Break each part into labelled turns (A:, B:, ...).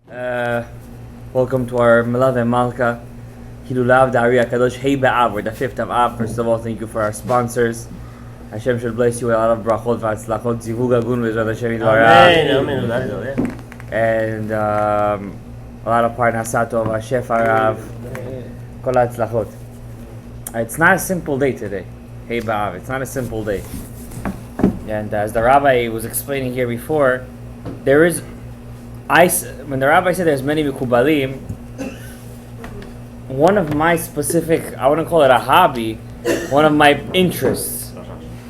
A: Welcome to our Melav and Malka Hilulav ARI HAKADOSH Hey Ba'av. We're the 5th of Av. First of all, thank you for our sponsors. Hashem should bless you with a lot of brachot v'atzlachot. Zivug agun v'ezrat Hashem yitbarach. And a lot of parnasat of Hashef Arav. Kol ha'atzlachot. It's not a simple day today. Hey Ba'av. It's not a simple day. And as the rabbi was explaining here before, when the rabbi said there's many mikubalim, one of my specific, I wouldn't call it a hobby, one of my interests,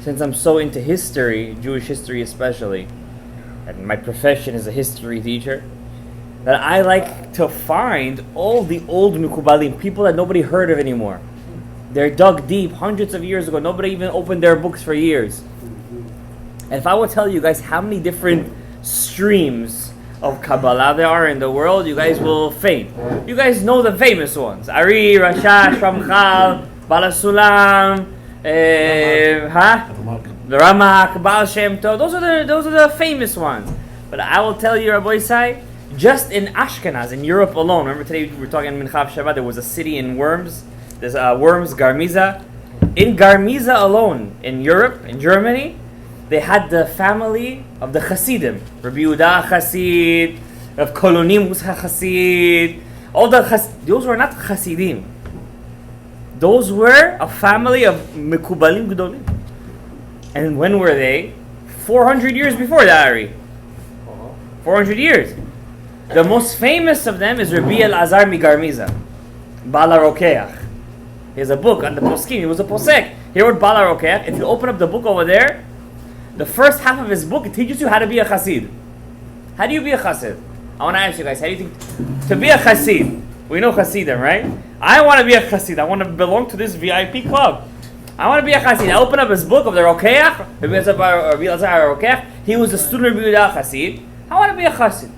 A: since I'm so into history, Jewish history especially, and my profession is a history teacher, that I like to find all the old mikubalim, people that nobody heard of anymore. They're dug deep hundreds of years ago. Nobody even opened their books for years. And if I would tell you guys how many different streams of Kabbalah there are in the world, you guys will faint. You guys know the famous ones: ARI, Rasha, Shramchal, Balar, the Ramak, Baal Shem Tov. Those are the famous ones. But I will tell you, Rabbi Isai, just in Ashkenaz, in Europe alone. Remember today we were talking in Minchav Shabbat. There was a city in Worms. There's Worms, Garmiza. In Garmiza alone, in Europe, in Germany, they had the family of the Hasidim. Rabbi Yehuda Hasid, Rav Kolonim was Hasid. All those were not Hasidim. Those were a family of Mekubalim Gdolim. And when were they? 400 years before the ARI. 400 years. The most famous of them is Rabbi Elazar Migarmiza, Balar. He has a book on the poskim. He was a posek. He wrote Balar. If you open up the book over there, the first half of his book, it teaches you how to be a chassid. How do you be a chassid? I want to ask you guys, how do you think to be a chassid? We know chassidim, right? I want to be a chassid. I want to belong to this VIP club. I want to be a chassid. I open up his book of the Rokeach. He was a student of Yehuda Chassid. I want to be a chassid.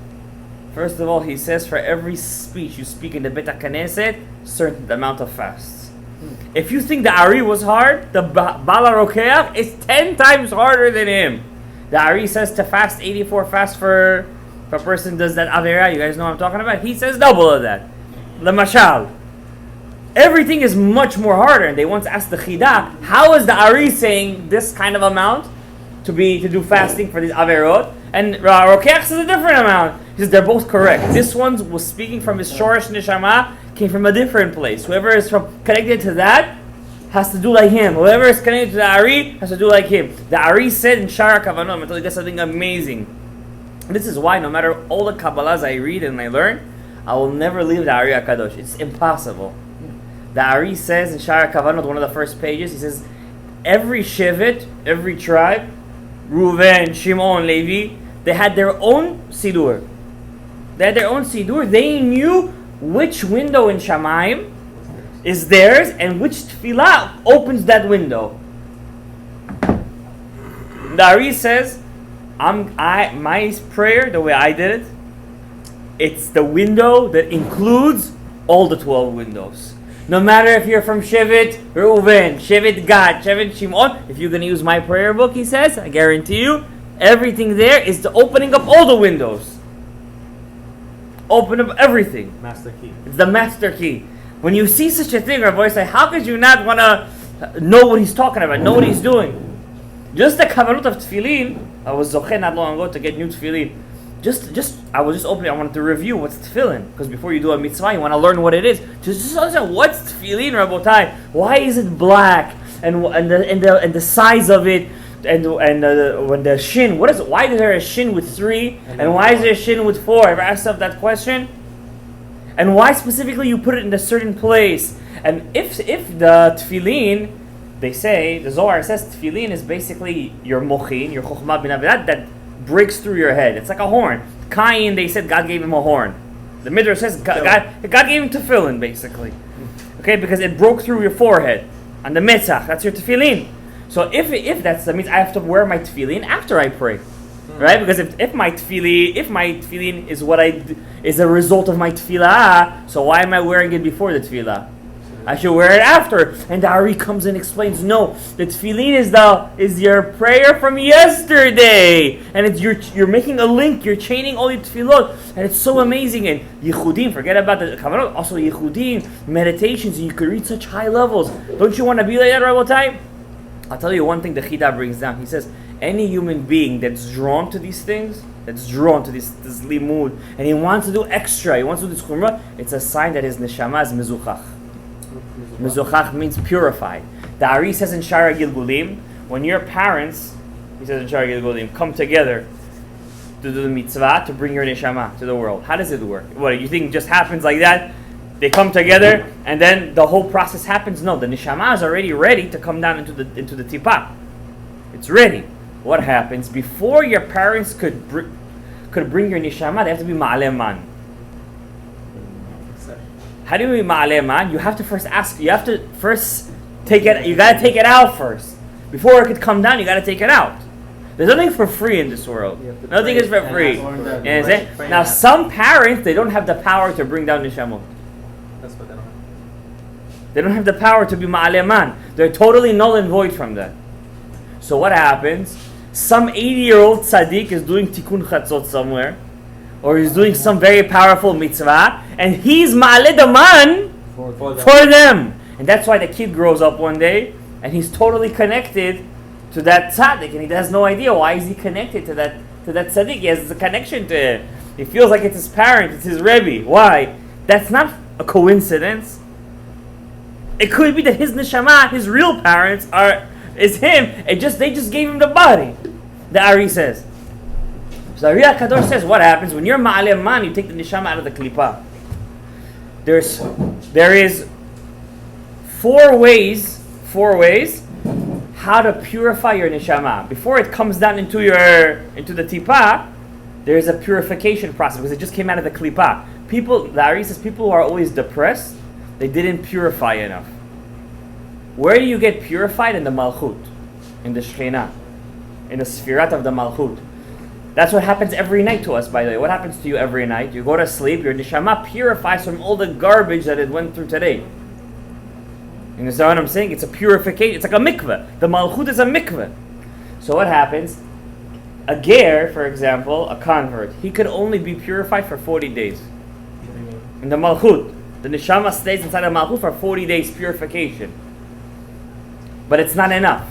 A: First of all, he says for every speech you speak in the Bet HaKnesset, certain amount of fasts. If you think the ARI was hard, the Balar Rokeach is 10 times harder than him. The ARI says to fast 84 fasts for if a person does that Avaram. You guys know what I'm talking about? He says double of that. Lemashal. Everything is much more harder. And they once asked the Chida, how is the ARI saying this kind of amount to do fasting for these Averot? And Rokeach says a different amount. He says they're both correct. This one was speaking from his Shorish Neshama, came from a different place. Whoever is connected to that has to do like him. Whoever is connected to the ARI has to do like him. The ARI said in Shara Kavanot, I'm going to tell you guys something amazing. This is why no matter all the Kabbalahs I read and I learn, I will never leave the ARI HAKADOSH. It's impossible. The ARI says in Shara Kavanot, one of the first pages, he says, every Shevet, every tribe, Reuven, Shimon, Levi, they had their own Sidur. They knew which window in Shamayim is theirs and which tefillah opens that window. The ARI says, my prayer, the way I did it, it's the window that includes all the 12 windows. No matter if you're from Shevet Reuven, Shevet Gad, Shevet Shimon, if you're going to use my prayer book, he says, I guarantee you, everything there is the opening up all the windows. Open up everything.
B: Master key.
A: It's the master key. When you see such a thing, Rabbi say, how could you not want to know what he's talking about, know what he's doing? Just the kavanot of tefillin, I was zocheh not long ago to get new tefillin. I was just opening, I wanted to review what's tefillin. Because before you do a mitzvah, you want to learn what it is. Just understand what's tefillin, Rabotai. Why is it black? And the size of it. And when the shin, what is it? Why is there a shin with 3 and why is there a shin with 4? Ever asked yourself that question? And why specifically you put it in a certain place? And if the tefillin, they say, the Zohar says tefillin is basically your mochin, your chokhmah bina that breaks through your head. It's like a horn. Cain, they said God gave him a horn. The Midrash says God gave him tefillin basically. Okay, because it broke through your forehead. And the metzach, that's your tefillin. So if that means I have to wear my tefillin after I pray, right? Because if my tefillin is is a result of my tefillah, so why am I wearing it before the tefillah? I should wear it after. And the Ari comes and explains, no, the tefillin is your prayer from yesterday. And it's you're making a link, you're chaining all your tefillot. And it's so amazing. And yichudim, forget about the kavanot, also yichudim, meditations, you could reach such high levels. Don't you want to be like that, Rabotai? I'll tell you one thing the Chida brings down. He says, any human being that's drawn to these things, that's drawn to this limud, and he wants to do extra, he wants to do this chumrah, it's a sign that his neshama is mezuchach. Mezuchach means purified. The Ari says in Shara Gilgulim, when your parents, he says in Shara Gilgulim, come together to do the mitzvah, to bring your neshama to the world. How does it work? What, you think it just happens like that? They come together and then the whole process happens? No, the neshama is already ready to come down into the tipa. It's ready. What happens? Before your parents could bring your neshama, they have to be ma'aleh man. How do you be ma'aleh man? You have to first ask. You have to first take it. You got to take it out first. Before it could come down, you got to take it out. There's nothing for free in this world. Nothing is for free. You understand? Now, some parents, they don't have the power to bring down neshamot.
B: That's what they don't have.
A: They don't have the power to be ma'aleh man. They're totally null and void from that. So what happens? Some 80-year-old tzaddik is doing tikkun chatzot somewhere, or he's doing some very powerful mitzvah, and he's ma'aleh the man for them. And that's why the kid grows up one day, and he's totally connected to that tzaddik, and he has no idea why is he connected to that tzaddik. He has a connection to it. He feels like it's his parent, it's his rebbe. Why? That's not a coincidence. It could be that his neshama, his real parents is him, and they just gave him the body. The Ari says. So ARI HAKADOSH says, what happens when you're ma'aleh man, you take the neshama out of the klipa. There is four ways how to purify your neshama. Before it comes down into the tipa, there is a purification process because it just came out of the klipa. The Ari says, people who are always depressed, they didn't purify enough. Where do you get purified? In the Malchut, in the Shekhinah, in the Sfirat of the Malchut. That's what happens every night to us, by the way. What happens to you every night? You go to sleep, your neshama purifies from all the garbage that it went through today. You understand what I'm saying? It's a purification. It's like a mikveh. The Malchut is a mikveh. So what happens? A ger, for example, a convert, he could only be purified for 40 days. In the Malchut. The neshama stays inside the Malchut for 40 days purification. But it's not enough.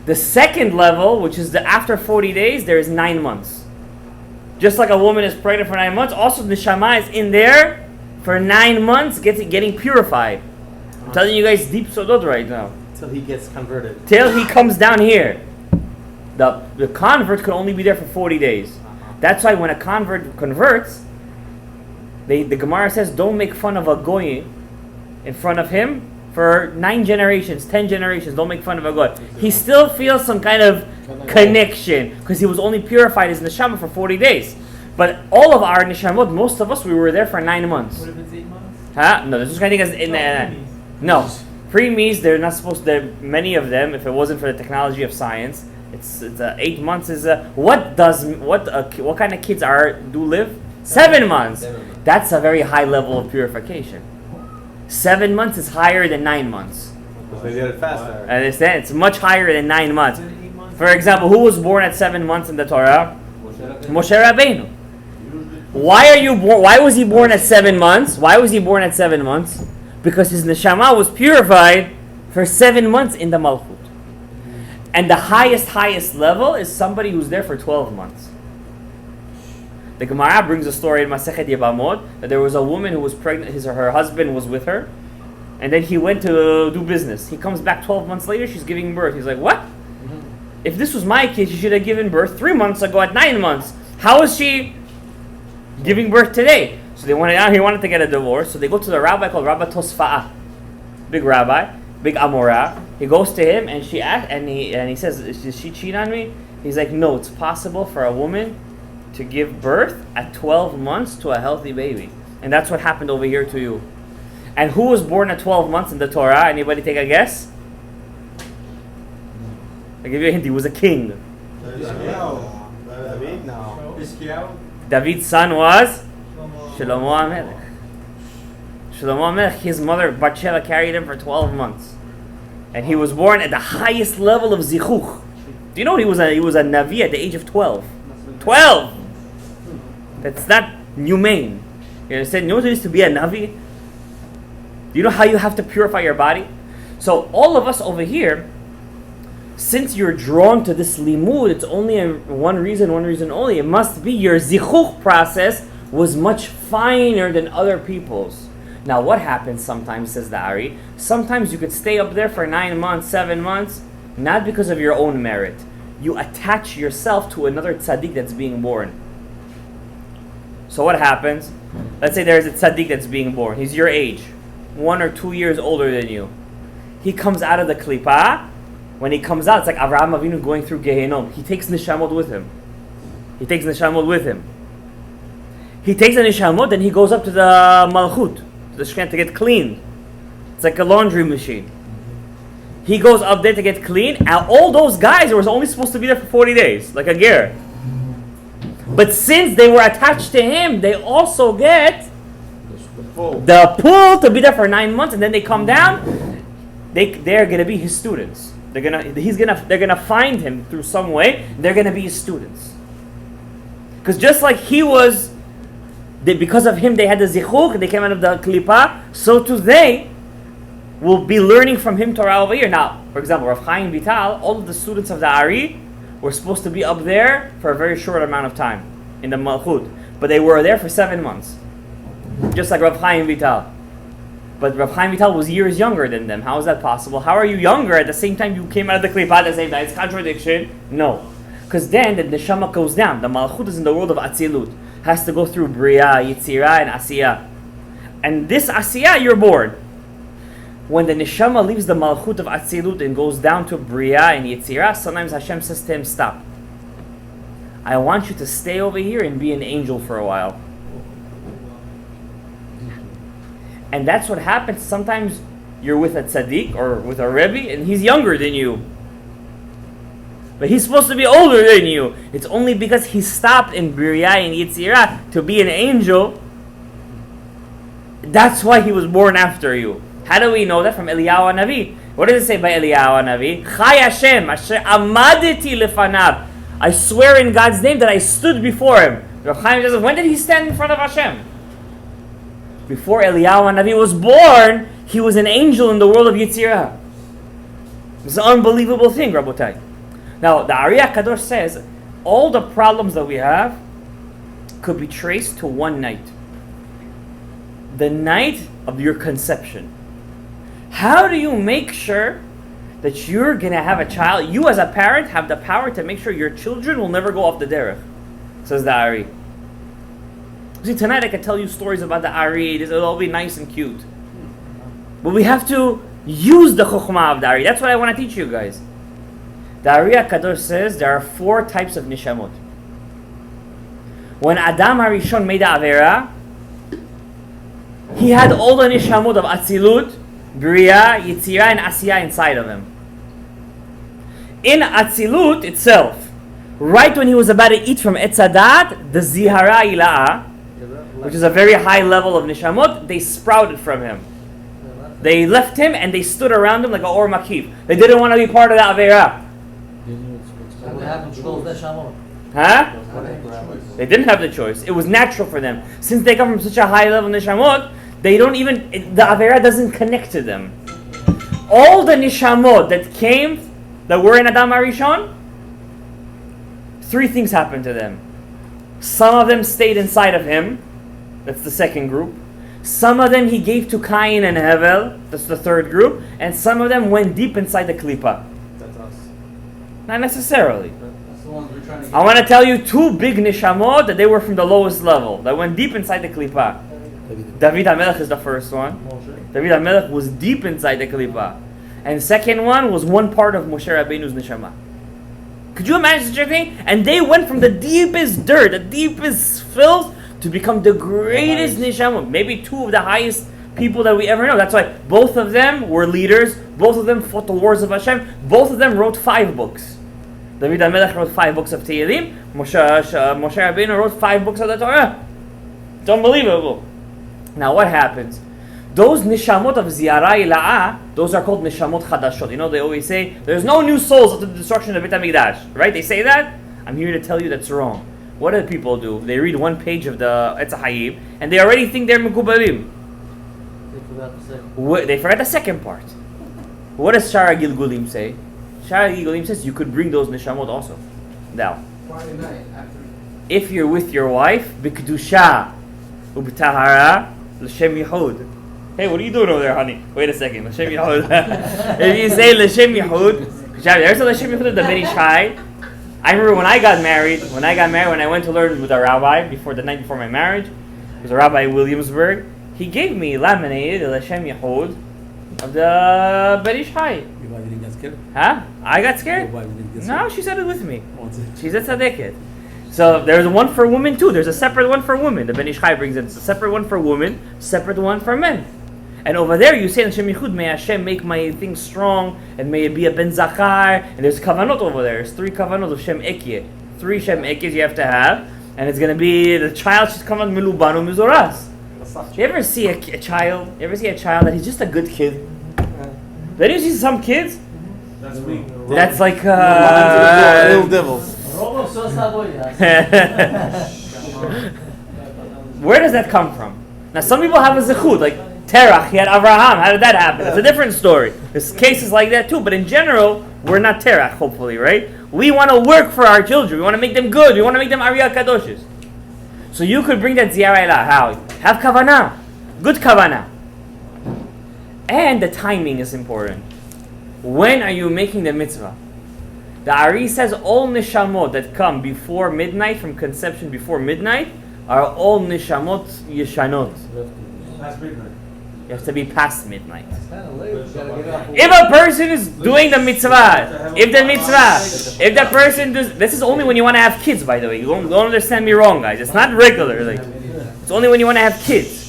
A: The second level, which is after 40 days, there is 9 months. Just like a woman is pregnant for 9 months, also the neshama is in there for 9 months, getting purified. I'm telling you guys deep sodot right now.
B: Till he gets converted.
A: Till he comes down here. The convert could only be there for 40 days. That's why when a convert converts, the Gemara says, don't make fun of a goy in front of him for 9 generations, 10 generations. Don't make fun of a goy. He still feels some kind of connection because he was only purified as neshama for 40 days. But all of our neshamot, most of us, we were there for 9 months.
B: What if it's 8 months?
A: Huh? No, this is kind of no. Preemies, they're not supposed to. Many of them, if it wasn't for the technology of science, it's 8 months is what kind of kids do live? 7 months. That's a very high level of purification. 7 months is higher than 9 months.
B: Because they did it faster.
A: I understand. It's much higher than 9 months. For example, who was born at 7 months in the Torah? Moshe Rabbeinu. Why was he born at 7 months? Why was he born at 7 months? Because his neshama was purified for 7 months in the Malchut. And the highest level is somebody who's there for 12 months. The Gemara brings a story in Masechet Yevamot that there was a woman who was pregnant, her husband was with her, and then he went to do business. He comes back 12 months later, she's giving birth. He's like, what? If this was my kid, she should have given birth 3 months ago at 9 months. How is she giving birth today? So he wanted to get a divorce, so they go to the rabbi called Rabbi Tosfa'ah. Big rabbi, big Amorah. He goes to him and he says, did she cheat on me? He's like, no, it's possible for a woman to give birth at 12 months to a healthy baby. And that's what happened over here to you. And who was born at 12 months in the Torah? Anybody take a guess? I'll give you a hint. He was a king. David's son was Shlomo HaMelech. Shlomo Melech, his mother Batsheva carried him for 12 months. And he was born at the highest level of zichuch. Do you know he was a Navi at the age of 12? 12! That's not humane. You understand? You know what it is to be a Navi? Do you know how you have to purify your body? So all of us over here, since you're drawn to this limud, it's only one reason only. It must be your zichuch process was much finer than other people's. Now what happens sometimes, says the ARI, sometimes you could stay up there for 9 months, 7 months, not because of your own merit. You attach yourself to another tzaddik that's being born. So what happens? Let's say there's a tzaddik that's being born. He's your age, 1 or 2 years older than you. He comes out of the klipa. When he comes out, it's like Avaram Avinu going through Gehenom. He takes Neshamot with him. He takes the Neshamot, then he goes up to the Malchut, to the Shekhinah, to get cleaned. It's like a laundry machine. He goes up there to get clean, and all those guys were only supposed to be there for 40 days, like a ger. But since they were attached to him, they also get the pull to be there for 9 months, and then they come down. They're gonna be his students. They're gonna find him through some way. They're gonna be his students. Because just like he was, because of him they had the zichuk, they came out of the klipa. So too they will be learning from him Torah over here. Now, for example, Rav Chaim Vital, all of the students of the ARI were supposed to be up there for a very short amount of time in the Malchut, but they were there for 7 months, just like Rav Chaim Vital. But Rav Chaim Vital was years younger than them. How is that possible? How are you younger at the same time you came out of the klipa at the same time? It's contradiction. No, because then the neshama goes down. The Malchut is in the world of Atzilut. Has to go through Bria, Yitzira, and Asiya. And this Asiya, you're born. When the neshama leaves the Malchut of Atzilut and goes down to Bria and Yitzira, sometimes Hashem says to him, stop. I want you to stay over here and be an angel for a while. And that's what happens. Sometimes you're with a tzaddik or with a rebbe and he's younger than you. But he's supposed to be older than you. It's only because he stopped in Bria and Yitzira to be an angel. That's why he was born after you. How do we know that? From Eliyahu Navi. What does it say by Eliyahu Navi? Chai Hashem, asher amadeti lefanav. I swear in God's name that I stood before him. Rav Chaim says, when did he stand in front of Hashem? Before Eliyahu Navi was born, he was an angel in the world of Yitzira. It's an unbelievable thing, Rabotai. Now, the ARI HAKADOSH says, all the problems that we have could be traced to one night. The night of your conception. How do you make sure that you're going to have a child? You as a parent have the power to make sure your children will never go off the derech, says the ARI. See, tonight I can tell you stories about the ARI. It'll all be nice and cute. But we have to use the chokhmah of the ARI. That's what I want to teach you guys. The ARI HAKADOSH says there are 4 types of neshamot. When Adam HaRishon made the Avera, he had all the neshamot of Atzilut, Bria, Yitzira, and Asiya inside of him. In Atzilut itself, right when he was about to eat from Etz Hadat, the Zihara Ila'ah, which is a very high level of neshamot, they sprouted from him. They left him and they stood around him like a Or Makiv. They didn't want to be part of the Avera. Huh? They didn't have the choice. It was natural for them. Since they come from such a high level of neshamot, they don't even, the Avera doesn't connect to them. All the neshamot that were in Adam HaRishon, 3 things happened to them. Some of them stayed inside of him. That's the second group. Some of them he gave to Cain and Hevel. That's the third group. And some of them went deep inside the klipa.
B: That's us.
A: Not necessarily.
B: That's the ones we're trying to get.
A: I want to tell you 2 big neshamot that they were from the lowest level, that went deep inside the klipa. David HaMelech is the first one. David HaMelech was deep inside the klipa. And the second one was one part of Moshe Rabbeinu's neshama. Could you imagine such a thing? And they went from the deepest dirt, the deepest filth, to become the greatest neshama. Maybe 2 of the highest people that we ever know. That's why both of them were leaders. Both of them fought the wars of Hashem. Both of them wrote 5 books. David HaMelech wrote 5 books of Tehillim. Moshe Rabbeinu wrote 5 books of the Torah. It's unbelievable. Now what happens? Those neshamot of ziyara ila'ah, those are called neshamot chadashot. You know, they always say, there's no new souls after the destruction of Beit HaMikdash. Right? They say that? I'm here to tell you that's wrong. What do people do? They read one page of the Etz HaHayim, and they already think they're mekubalim. They forgot the second part. What does Shara Gilgulim say? Shara Gilgulim says you could bring those neshamot also. Now,
C: Friday night after.
A: if you're with your wife, b'kedusha u'b'tahara l'shem yehud. Hey, what are you doing over there, honey? Wait a second, l'shem yehud. If you say l'shem yehud, there's a l'shem yehud of the Ben Ish Chai. I remember when I got married, when I went to learn with a rabbi the night before my marriage, it was a rabbi in Williamsburg. He gave me laminated l'shem yehud of the Ben Ish Chai.
D: Your wife didn't get scared?
A: Huh? I got scared?
D: Your wife didn't get
A: No,
D: scared?
A: she said it with me.
D: What's it?
A: She's a tzaddiket. So there's one for women too. There's a separate one for women. The Ben Ish Chai brings it. It's a separate one for women, separate one for men. And over there you say, Hashem Yichud, may Hashem make my thing strong, and may it be a Ben Zachar. And there's kavanot over there. There's 3 kavanot of Shem Ekyeh. 3 Shem Ekyehs you have to have. And it's going to be, the child should come out Milubanu Mizoras. You ever see a child? You ever see a child that he's just a good kid? Then you see some kids?
B: That's me.
A: That's like,
E: Little devils.
A: where does that come from? Now, some people have a zechut, like Terach, he had Avraham. How did that happen? It's a different story. There's cases like that too, but in general, we're not Terach, hopefully, right? We want to work for our children. We want to make them good. We want to make them ARI kadoshes. So you could bring that ziyara ilah. How? Have kavanah. Good kavanah. And the timing is important. When are you making the mitzvah? The ARI says all neshamot that come before midnight, from conception before midnight, are all neshamot yeshanot.
B: Last midnight.
A: You have to be past midnight.
C: It's kind of late. You gotta get up.
A: If a person is doing the mitzvah, if the person does, this is only when you want to have kids, by the way. You don't understand me wrong, guys. It's not regular. Like, it's only when you want to have kids.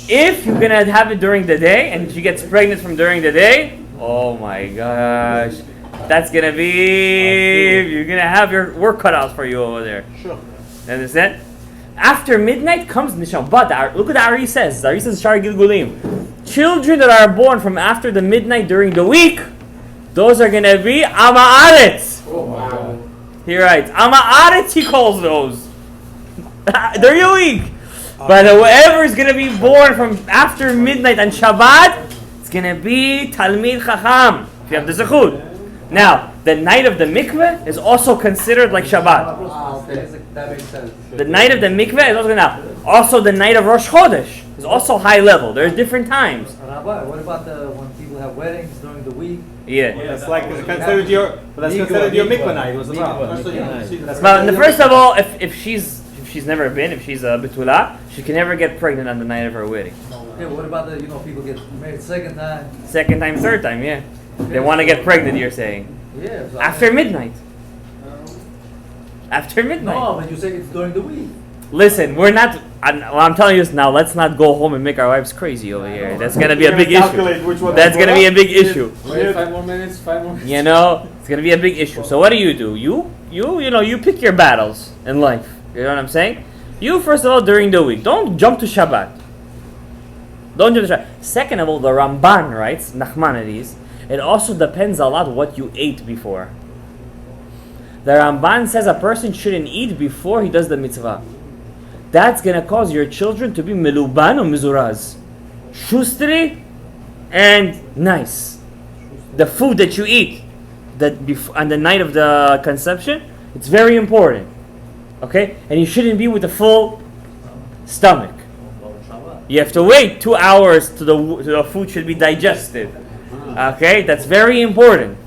A: If you're gonna have it during the day and she gets pregnant from during the day, oh my gosh, that's gonna be, you're gonna have your work cut out for you over there.
B: Sure.
A: Understand? After midnight comes Neshama. But look what the ARI says. The ARI says Shar Gilgulim. Children that are born from after the midnight during the week, those are gonna be Ama'aretz.
C: Oh, wow.
A: He writes, Ama'aretz he calls those. During the week. But whoever is gonna be born from after midnight on Shabbat, it's gonna be Talmid Chacham. If you have the Zechut. Now, the night of the mikveh is also considered like Shabbat.
C: Ah, okay. That makes sense.
A: The night of the mikveh is also now. Also, the night of Rosh Chodesh is also high level. There's different times.
C: Rabbi, what about when people have weddings during the week?
A: Yeah.
B: That's like considered your. But that's considered your mikvah night. Was the problem.
A: But first of all, if she's never been, if she's a betula, she can never get pregnant on the night of her wedding.
C: Okay, what about the people get married second time?
A: Second time, third time, yeah. They want to get pregnant. You're saying
C: Yeah. So
A: after midnight. After midnight.
C: No, but you say it's during the week.
A: Listen, we're not. I'm telling you this now. Let's not go home and make our wives crazy over here. That's gonna be a big issue. That's gonna be a big issue.
E: Wait 5 more minutes, 5 more minutes.
A: You know, it's gonna be a big issue. So what do? You pick your battles in life. You know what I'm saying? You first of all during the week, don't jump to Shabbat. Don't jump to Shabbat. Second of all, the Ramban writes, Nachmanides, it also depends a lot what you ate before. The Ramban says a person shouldn't eat before he does the mitzvah. That's gonna cause your children to be meluban or mizuraz, shustri, and nice. The food that you eat, on the night of the conception, it's very important. Okay, and you shouldn't be with a full stomach. You have to wait 2 hours to the food should be digested. Okay, that's very important.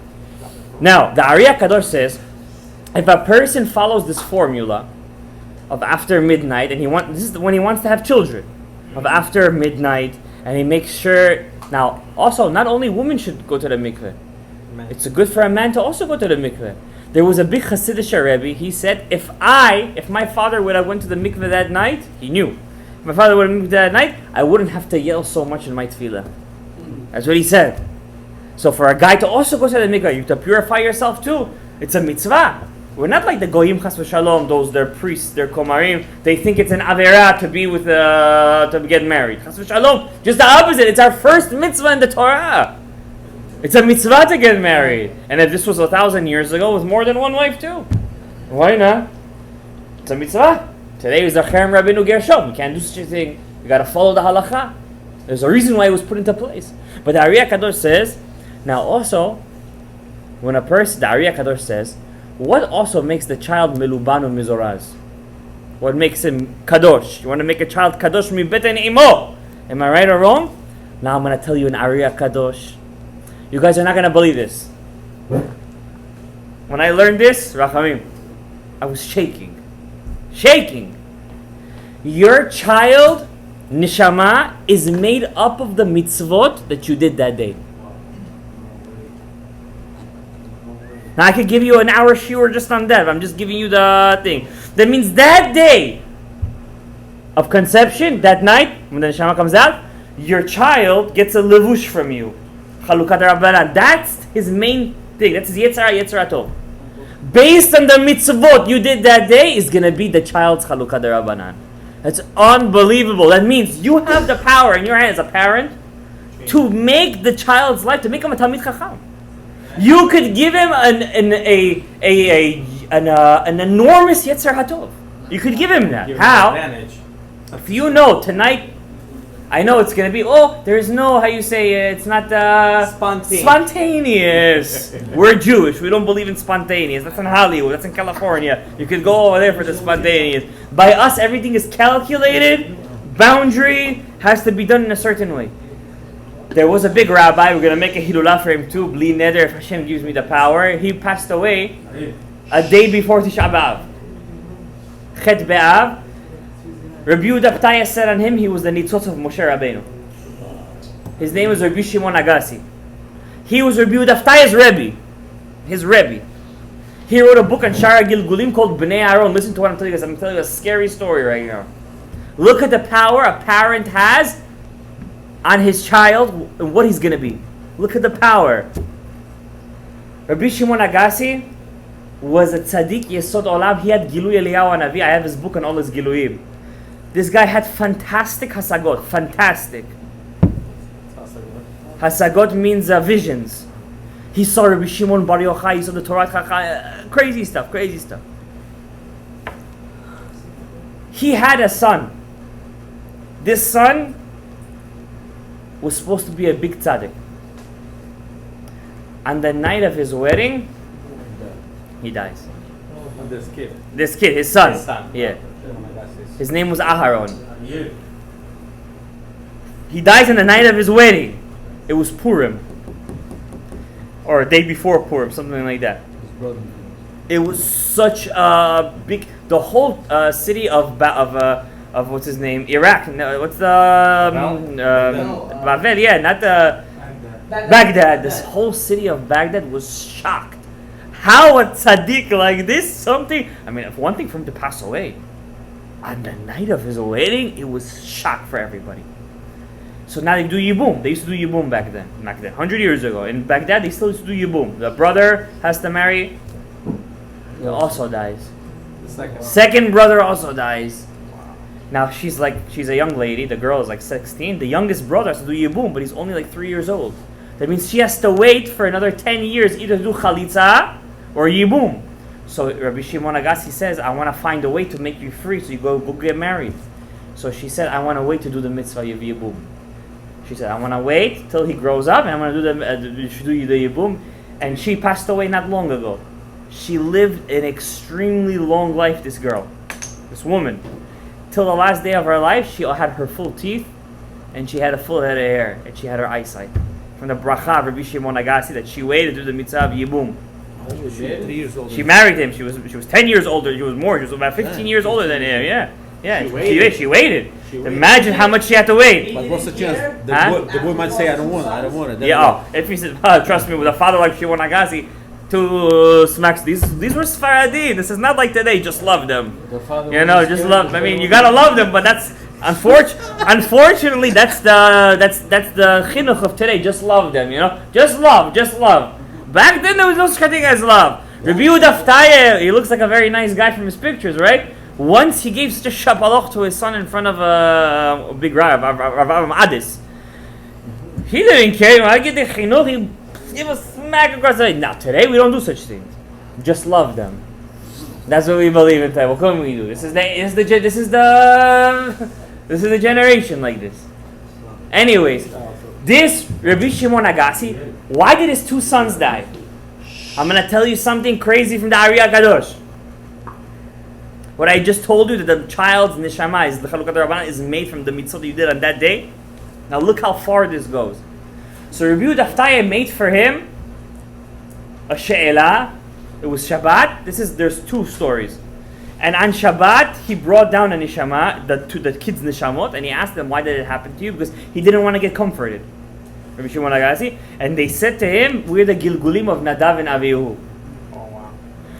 A: Now, the ARI HAKADOSH says, if a person follows this formula of after midnight, and this is when he wants to have children, of after midnight, and he makes sure. Now, also, not only women should go to the mikveh. It's good for a man to also go to the mikveh. There was a big Hasidic Rebbe. He said, if my father would have went to the mikveh that night, he knew. If my father would have moved that night, I wouldn't have to yell so much in my tefillah. That's what he said. So for a guy to also go to the mikveh, you have to purify yourself too. It's a mitzvah. We're not like the goyim chas v'shalom. Those they're priests, they're komarim. They think it's an avera to be with to get married. Chas v'shalom. Just the opposite. It's our first mitzvah in the Torah. It's a mitzvah to get married. And if this was 1,000 years ago, with more than one wife too, why not? It's a mitzvah. Today is the Cherem Rabbeinu Gershom. You can't do such a thing. You got to follow the halacha. There's a reason why it was put into place. But the ARI HAKADOSH says, now also, when a person, the ARI HAKADOSH says, what also makes the child meluban mizoraz? What makes him kadosh? You want to make a child kadosh mi beten imo? Am I right or wrong? Now I'm going to tell you an ARI HAKADOSH. You guys are not going to believe this. When I learned this, Rachamim, I was shaking. Shaking. Your child, Neshama, is made up of the mitzvot that you did that day. Now I could give you an hour shiur just on that. I'm just giving you the thing. That means that day of conception, that night, when the Neshama comes out, your child gets a levush from you. Chalukat Rabbanan. That's his main thing. That's his Yetzirah Tov. Based on the mitzvot you did that day, is going to be the child's Chalukat Rabbanan. That's unbelievable. That means you have the power in your hand as a parent to make the child's life, to make him a Talmid Chacham. You could give him an enormous Yetzer HaTov. You could give him that. How? If you know tonight, I know it's going to be, there's no, how you say, it's not spontaneous. We're Jewish. We don't believe in spontaneous. That's in Hollywood. That's in California. You could go over there for the spontaneous. By us, everything is calculated. Boundary has to be done in a certain way. There was a big rabbi. We're going to make a hilulah for him too. Bli neder, if Hashem gives me the power. He passed away a day before Tisha B'Av. Chet B'Av. Rabbi Yehuda Ptaya said on him, he was the nitzotz of Moshe Rabbeinu. His name was Rabbi Shimon Agassi. He was Rabbi Yehuda Ptaya's Rebbe. His Rebbe. He wrote a book on Shara Gilgulim called Bnei Aaron. Listen to what I'm telling you guys. I'm telling you a scary story right now. Look at the power a parent has on his child and what he's going to be. Look at the power. Rabbi Shimon Agassi was a tzaddik Yesod Olam. He had Gilui Eliyahu Hanavi. I have his book on all his Giluyim. This guy had fantastic hasagot. Fantastic. Hasagot means visions. He saw Rabbi Shimon Bar Yochai. He saw the Torah. Crazy stuff. Crazy stuff. He had a son. This son was supposed to be a big tzaddik. On the night of his wedding, he dies. This kid, his son. Yeah. His name was Aharon. He dies on the night of his wedding. It was Purim. Or a day before Purim, something like that. It was such a big... The whole city of what's his name? Iraq. No, what's the... Bavel, yeah, not the... Baghdad. This whole city of Baghdad was shocked. How a tzaddik like this, something... I mean, one thing for him to pass away. On the night of his wedding, it was shock for everybody. So now they do Yibum. They used to do Yibum back then. 100 years ago. In Baghdad, they still used to do Yibum. The brother has to marry. He also dies. Second brother also dies. Now she's a young lady. The girl is like 16. The youngest brother has to do Yibum, but he's only like 3 years old. That means she has to wait for another 10 years either to do Chalitza or Yibum. So Rabbi Shimon Agassi says, I want to find a way to make you free so you go get married. So she said, I want to wait to do the mitzvah of Yibum. She said, I want to wait till he grows up and I'm going to do the Yibum. And she passed away not long ago. She lived an extremely long life, this girl, this woman. Till the last day of her life, she had her full teeth and she had a full head of hair and she had her eyesight. From the bracha of Rabbi Shimon Agassi that she waited to do the mitzvah of Yibum. She married him. She was 10 years older. She was more. She was about 15 years older than him. Yeah. She waited. Imagine how much she had to wait.
B: But what's the chance? The boy might say, I don't want it.
A: Yeah. If he said, trust me, with a father like Shimon Agassi, to smacks. These were Sfaradi. This is not like today. Just love them. Just love. I mean, you gotta love them, but that's unfortunately that's the chinuch of today. Just love them. Just love. Back then there was no such thing as love. Rabbi Yehuda Ftaya, he looks like a very nice guy from his pictures, right? Once he gave such a shapaloch to his son in front of a big Rav, Avaram Adis. He didn't care. I get the chinuch, he gave a smack across the head. Now, today we don't do such things. Just love them. That's what we believe in today. What can we do? This is the generation like this. Anyways, this Rabbi Shimon Agassi, why did his 2 sons die? I'm going to tell you something crazy from the ARI HAKADOsh. What I just told you, that the child's Neshama, the Chalukat Rabbanan, is made from the mitzvah that you did on that day. Now look how far this goes. So Rabbi Yehuda Ftaya made for him a she'elah. It was Shabbat. There's 2 stories. And on Shabbat, he brought down a Neshama, to the kids' Neshamot, and he asked them, why did it happen to you? Because he didn't want to get comforted. Rabbi Shimon Agassi. And they said to him, we're the Gilgulim of Nadav and Avihu.
B: Oh, wow.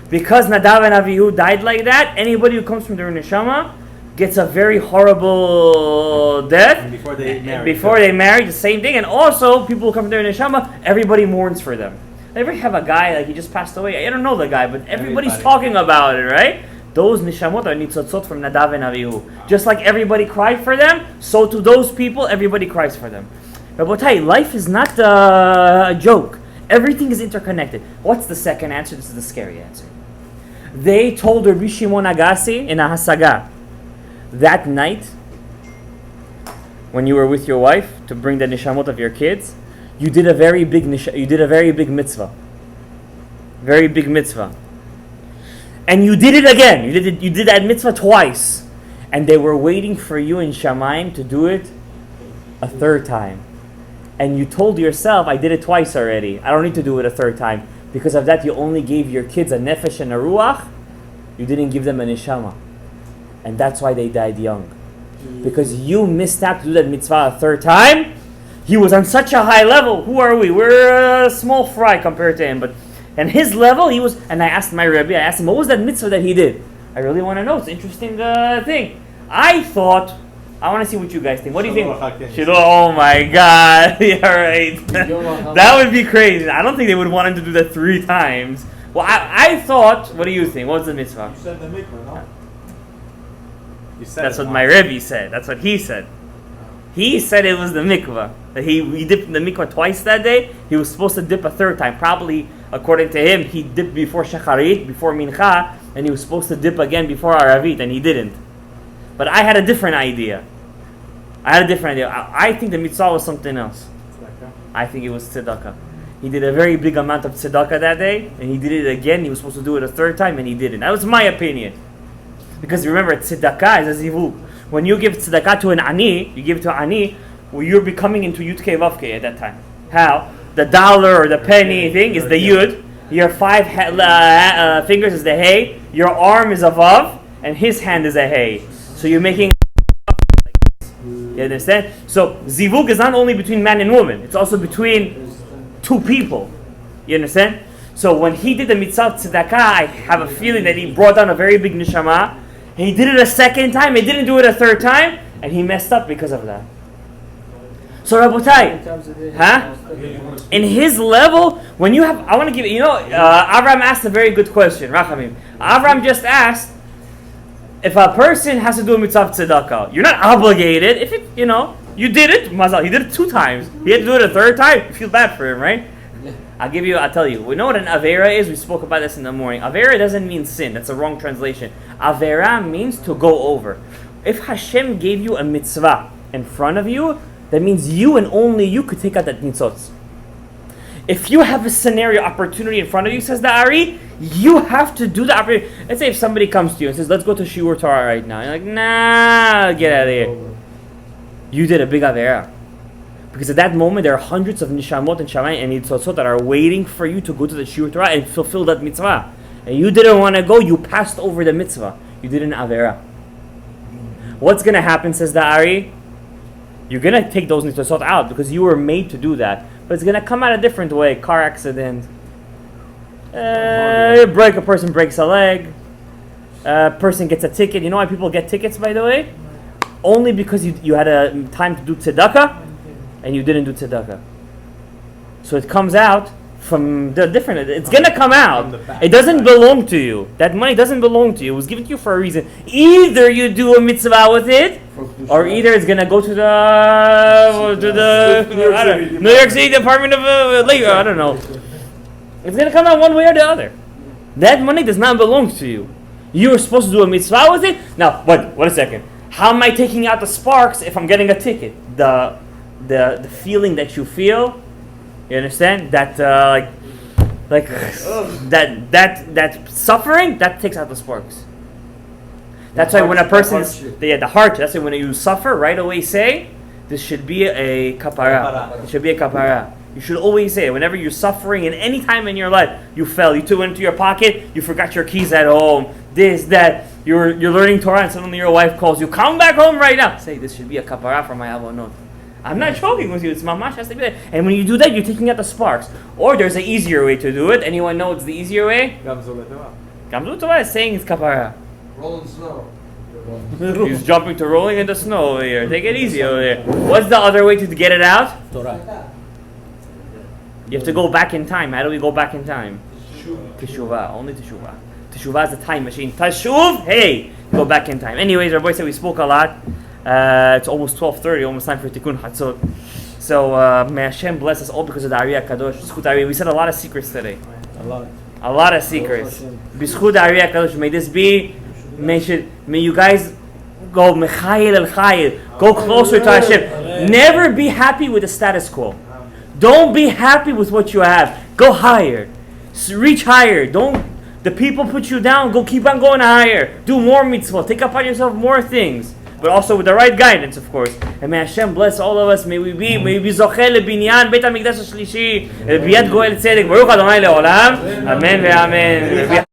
A: Because Nadav and Avihu died like that, anybody who comes from their Neshama gets a very horrible death.
B: And before they marry.
A: Before they marry, the same thing. And also, people who come from their Neshama, everybody mourns for them. Ever have a guy, like he just passed away? I don't know the guy, but everybody's talking about it, right? Those nishamot are nitzotzot from Nadav and Avihu. Just like everybody cried for them, so to those people, everybody cries for them. Rabotai, life is not a joke. Everything is interconnected. What's the second answer? This is the scary answer. They told Rabbi Shimon Agassi in a hasaga that night, when you were with your wife to bring the nishamot of your kids, you did a very big mitzvah. Very big mitzvah. And you did it again. You did that mitzvah twice. And they were waiting for you in Shamayim to do it a 3rd time. And you told yourself, I did it twice already. I don't need to do it a 3rd time. Because of that, you only gave your kids a nefesh and a ruach. You didn't give them a neshama. And that's why they died young. Because you missed out to do that mitzvah a 3rd time. He was on such a high level. Who are we? We're a small fry compared to him. And his level, he was... And I asked my Rebbe, what was that mitzvah that he did? I really want to know. It's an interesting thing. I thought... I want to see what you guys think. What do you think? Oh my God. Yeah, right. That would be crazy. I don't think they would want him to do that 3 times. Well, I thought... What do you think? What's the mitzvah?
B: You said the mikvah, no?
A: That's what my Rebbe said. That's what he said. He said it was the mikvah. That he dipped in the mikvah twice that day. He was supposed to dip a 3rd time. Probably, according to him, he dipped before Shacharit, before Mincha, and he was supposed to dip again before Aravit, and he didn't. But I had a different idea. I think the mitzvah was something else. I think it was tzedakah. He did a very big amount of tzedakah that day, and he did it again. He was supposed to do it a 3rd time, and he didn't. That was my opinion. Because remember, tzedakah is a zivug. When you give tzedakah to an ani, you give it to an ani, well, you're becoming into yud-ke vav-ke at that time. How? The dollar or the penny thing is the yud. Your 5 fingers is the hey. Your arm is a vav, and his hand is a hey. So you're making... You understand? So zivug is not only between man and woman. It's also between 2 people. You understand? So when he did the mitzvah tzedakah, I have a feeling that he brought down a very big neshama. He did it a 2nd time. He didn't do it a 3rd time, and he messed up because of that. So Rabotai, in his level, when you have, I want to give Avaram asked a very good question. Rachamim. Avaram just asked, if a person has to do a mitzvah tzedakah, you're not obligated. If it, you did it, mazal. He did it 2 times. He had to do it a 3rd time. You feel bad for him, right? I'll tell you. We know what an Avera is. We spoke about this in the morning. Avera doesn't mean sin. That's a wrong translation. Avera means to go over. If Hashem gave you a mitzvah in front of you, that means you and only you could take out that mitzvot. If you have a scenario opportunity in front of you, says the ARI, you have to do the opportunity. Let's say if somebody comes to you and says, let's go to Shiur Torah right now. You're like, nah, get out of here. You did a big Avera. Because at that moment, there are hundreds of nishamot and shamayim and nitzotzot that are waiting for you to go to the Shiur Torah and fulfill that mitzvah. And you didn't want to go, you passed over the mitzvah. You did an Avera. What's going to happen, says the ARI? You're going to take those nitzotzot out because you were made to do that. But it's going to come out a different way. Car accident. A person breaks a leg. A person gets a ticket. You know why people get tickets, by the way? Only because you had a time to do tzedakah and you didn't do tzedakah. So it comes out from the different. It's gonna come
B: From
A: out.
B: the back.
A: It doesn't belong to you. That money doesn't belong to you. It was given to you for a reason. Either you do a mitzvah with it, or either it's gonna go to the I don't know, New York City Department of Labor. I don't know. It's gonna come out one way or the other. That money does not belong to you. You were supposed to do a mitzvah with it. Now, wait a second. How am I taking out the sparks if I'm getting a ticket? The feeling that you feel, you understand? That that suffering, that takes out the sparks. That's why when a person's the heart. That's why when you suffer, right away say, this should be a kapara. It should be a kapara. You should always say it. Whenever you're suffering in any time in your life, you fell, you went into your pocket, you forgot your keys at home, this, that, you're learning Torah and suddenly your wife calls you, come back home right now. Say, this should be a kapara for my avonot. I'm not joking with you, it's mamash has to be that. And when you do that, you're taking out the sparks. Or there's an easier way to do it. Anyone know what's the easier way? Gamzu Torah is saying it's kapara.
C: Rolling snow.
A: He's jumping to rolling in the snow over here. Take it easy over there. What's the other way to get it out?
E: Torah.
A: You have to go back in time. How do we go back in time? Teshuvah. Only Teshuvah. Teshuvah is a time machine. Teshuv, hey, go back in time. Anyways, our boy said we spoke a lot. It's almost 12:30, almost time for Tikkun Chatzot. So may Hashem bless us all because of the ARI HAKADOSH. B'schut ARI. We said a lot of secrets today. A lot of secrets. B'schut ARI HAKADOSH. May this be. May you guys go mechayil el chayil. Go closer to Hashem. Never be happy with the status quo. Don't be happy with what you have. Go higher. Reach higher. Don't. The people put you down. Go keep on going higher. Do more mitzvah. Take upon yourself more things. But also with the right guidance, of course. And may Hashem bless all of us. May we be zocheh lebinyan Beit HaMikdash HaShlishi. B'yad Goel Tzedek. Baruch Adonai Le'olam. Amen ve'amen.